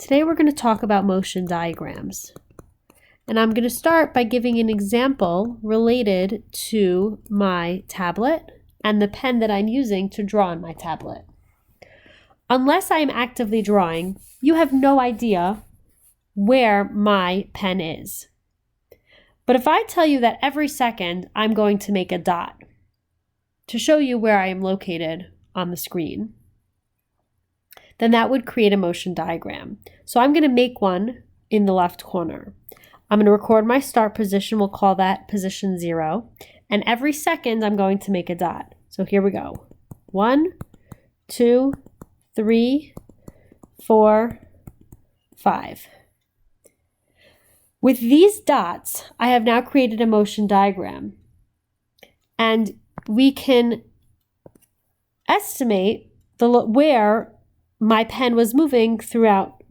Today we're going to talk about motion diagrams. And I'm going to start by giving an example related to my tablet and the pen that I'm using to draw on my tablet. Unless I am actively drawing, you have no idea where my pen is. But if I tell you that every second I'm going to make a dot to show you where I am located on the screen, then that would create a motion diagram. So I'm going to make one in the left corner. I'm going to record my start position. We'll call that position 0. And every second I'm going to make a dot. So here we go. 1, 2, 3, 4, 5. With these dots, I have now created a motion diagram. And we can estimate where my pen was moving throughout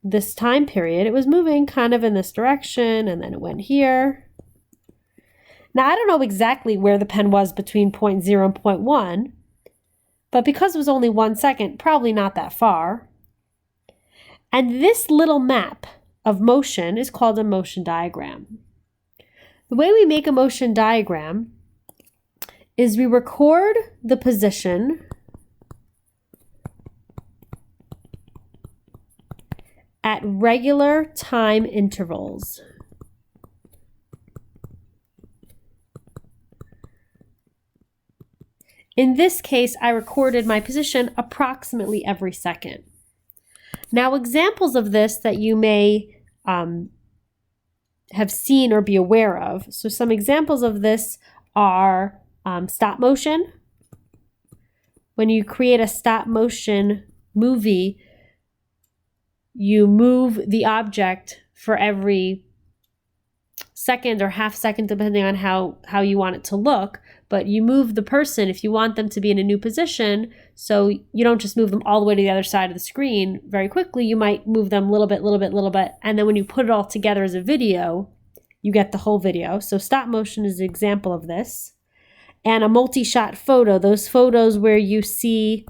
this time period. It was moving kind of in this direction, and then it went here. Now, I don't know exactly where the pen was between point 0 and point 1, but because it was only 1 second, probably not that far. And this little map of motion is called a motion diagram. The way we make a motion diagram is we record the position at regular time intervals. In this case, I recorded my position approximately every second. Now, examples of this that you may have seen or be aware of. So some examples of this are stop motion. When you create a stop motion movie, you move the object for every second or half second, depending on how you want it to look. But you move the person if you want them to be in a new position. So you don't just move them all the way to the other side of the screen very quickly. You might move them little bit. And then when you put it all together as a video, you get the whole video. So stop motion is an example of this. And a multi-shot photo, those photos where you see,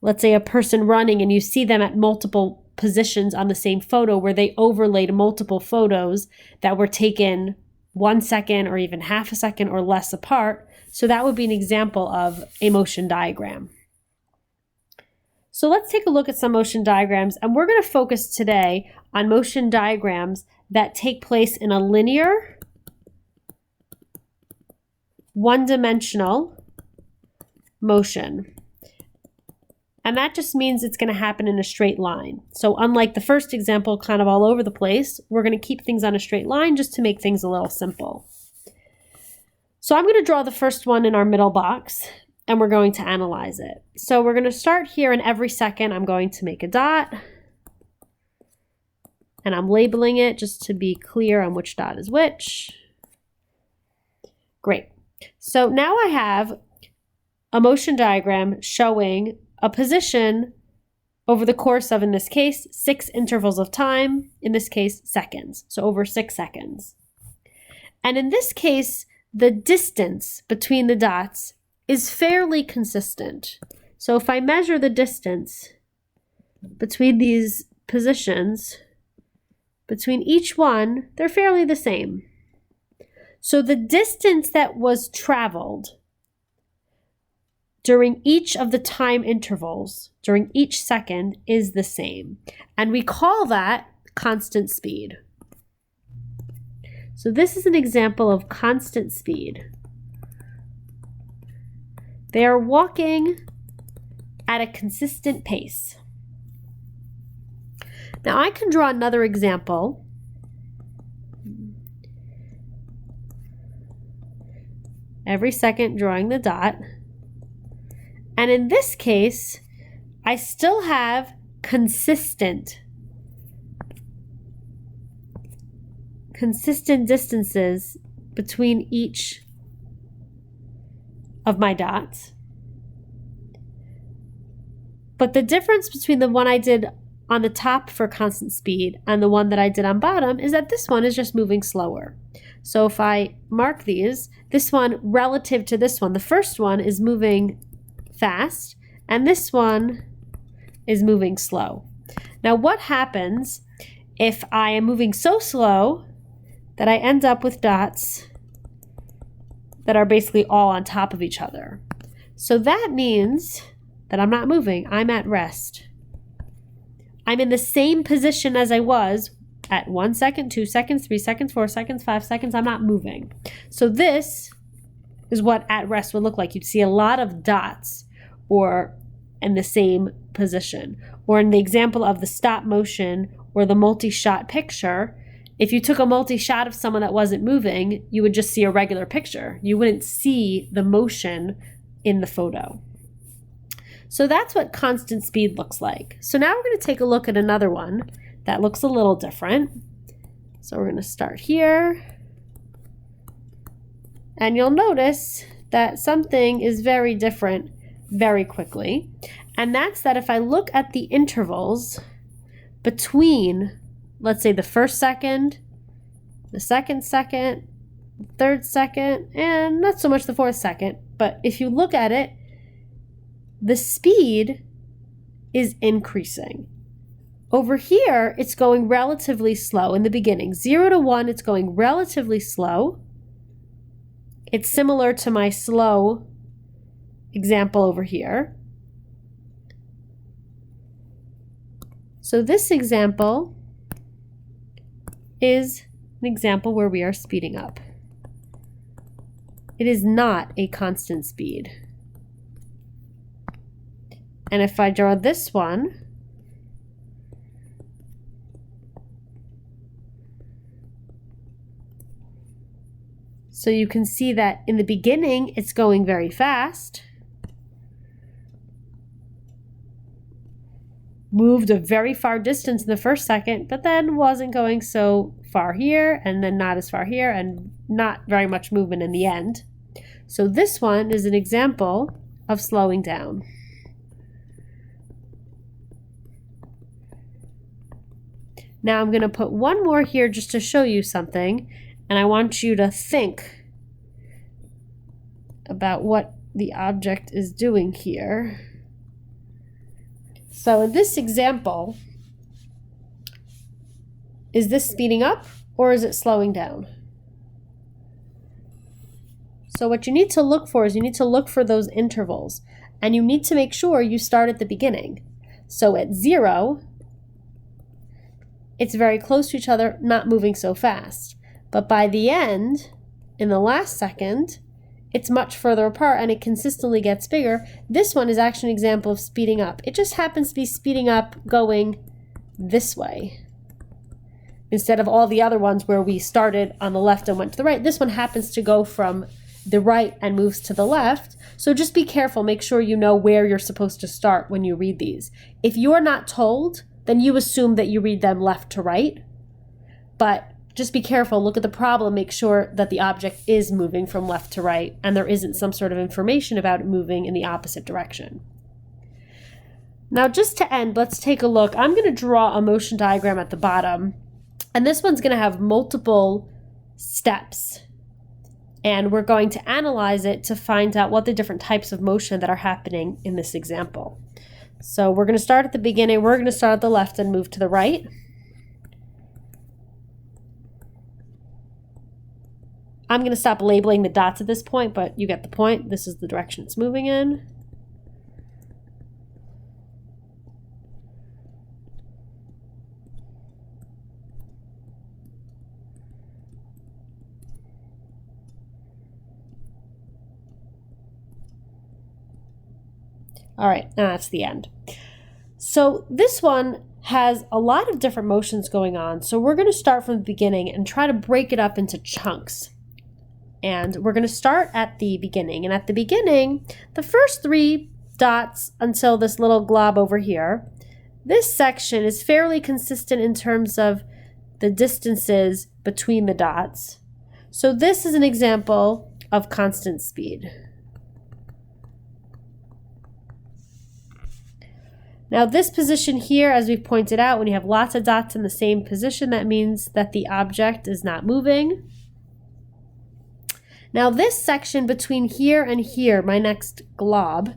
let's say, a person running and you see them at multiple positions on the same photo, where they overlaid multiple photos that were taken 1 second or even half a second or less apart. So that would be an example of a motion diagram. So let's take a look at some motion diagrams, and we're going to focus today on motion diagrams that take place in a linear, one-dimensional motion. And that just means it's going to happen in a straight line. So unlike the first example, kind of all over the place, we're going to keep things on a straight line just to make things a little simple. So I'm going to draw the first one in our middle box, and we're going to analyze it. So we're going to start here, and every second I'm going to make a dot. And I'm labeling it just to be clear on which dot is which. Great. So now I have a motion diagram showing a position over the course of, in this case, 6 intervals of time, in this case, seconds, so over 6 seconds. And in this case, the distance between the dots is fairly consistent. So if I measure the distance between these positions, between each one, they're fairly the same. So the distance that was traveled during each of the time intervals, during each second, is the same. And we call that constant speed. So this is an example of constant speed. They are walking at a consistent pace. Now I can draw another example. Every second drawing the dot. And in this case, I still have consistent distances between each of my dots. But the difference between the one I did on the top for constant speed and the one that I did on bottom is that this one is just moving slower. So if I mark these, this one relative to this one, the first one is moving fast, and this one is moving slow. Now, what happens if I am moving so slow that I end up with dots that are basically all on top of each other? So that means that I'm not moving. I'm at rest. I'm in the same position as I was at 1 second, 2 seconds, 3 seconds, 4 seconds, 5 seconds. I'm not moving. So this is what at rest would look like. You'd see a lot of dots or in the same position. Or in the example of the stop motion or the multi-shot picture, if you took a multi-shot of someone that wasn't moving, you would just see a regular picture. You wouldn't see the motion in the photo. So that's what constant speed looks like. So now we're going to take a look at another one that looks a little different. So we're going to start here. And you'll notice that something is very different very quickly. And that's that if I look at the intervals between, let's say, the first second, the second second, third second, and not so much the fourth second, but if you look at it, the speed is increasing. Over here, it's going relatively slow in the beginning. 0 to 1, it's going relatively slow. It's similar to my slow example over here. So this example is an example where we are speeding up. It is not a constant speed. And if I draw this one, so you can see that in the beginning, it's going very fast. Moved a very far distance in the first second, but then wasn't going so far here, and then not as far here, and not very much movement in the end. So this one is an example of slowing down. Now I'm going to put one more here just to show you something, and I want you to think about what the object is doing here. So in this example, is this speeding up or is it slowing down? So what you need to look for is you need to look for those intervals, and you need to make sure you start at the beginning. So at 0, it's very close to each other, not moving so fast. But by the end, in the last second, it's much further apart and it consistently gets bigger. This one is actually an example of speeding up. It just happens to be speeding up going this way. Instead of all the other ones where we started on the left and went to the right, this one happens to go from the right and moves to the left. So just be careful, make sure you know where you're supposed to start when you read these. If you're not told, then you assume that you read them left to right. But just be careful, look at the problem, make sure that the object is moving from left to right and there isn't some sort of information about it moving in the opposite direction. Now just to end, let's take a look. I'm going to draw a motion diagram at the bottom, and this one's going to have multiple steps. And we're going to analyze it to find out what the different types of motion that are happening in this example. So we're going to start at the beginning, we're going to start at the left and move to the right. I'm going to stop labeling the dots at this point, but you get the point. This is the direction it's moving in. All right, now that's the end. So this one has a lot of different motions going on. So we're going to start from the beginning and try to break it up into chunks. And we're going to start at the beginning. And at the beginning, the first 3 dots until this little glob over here, this section is fairly consistent in terms of the distances between the dots. So this is an example of constant speed. Now this position here, as we've pointed out, when you have lots of dots in the same position, that means that the object is not moving. Now this section between here and here, my next glob,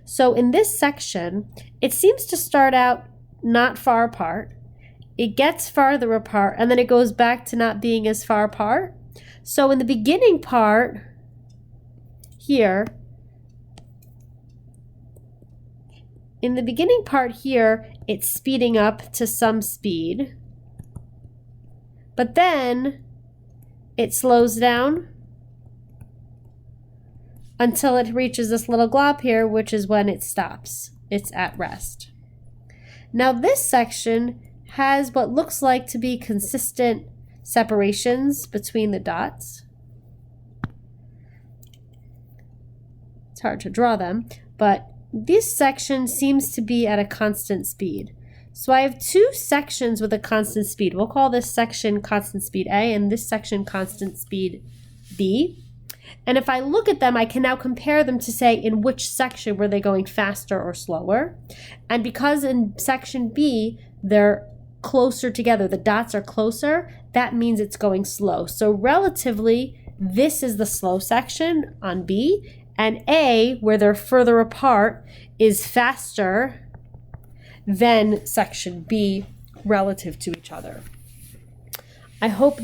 so in this section, it seems to start out not far apart. It gets farther apart, and then it goes back to not being as far apart. So in the beginning part here, it's speeding up to some speed. But then it slows down until it reaches this little glob here, which is when it stops. It's at rest. Now this section has what looks like to be consistent separations between the dots. It's hard to draw them, but this section seems to be at a constant speed. So I have two sections with a constant speed. We'll call this section constant speed A and this section constant speed B. And if I look at them, I can now compare them to say in which section were they going faster or slower. And because in section B, they're closer together, the dots are closer, that means it's going slow. So relatively, this is the slow section on B, and A, where they're further apart, is faster than section B relative to each other. I hope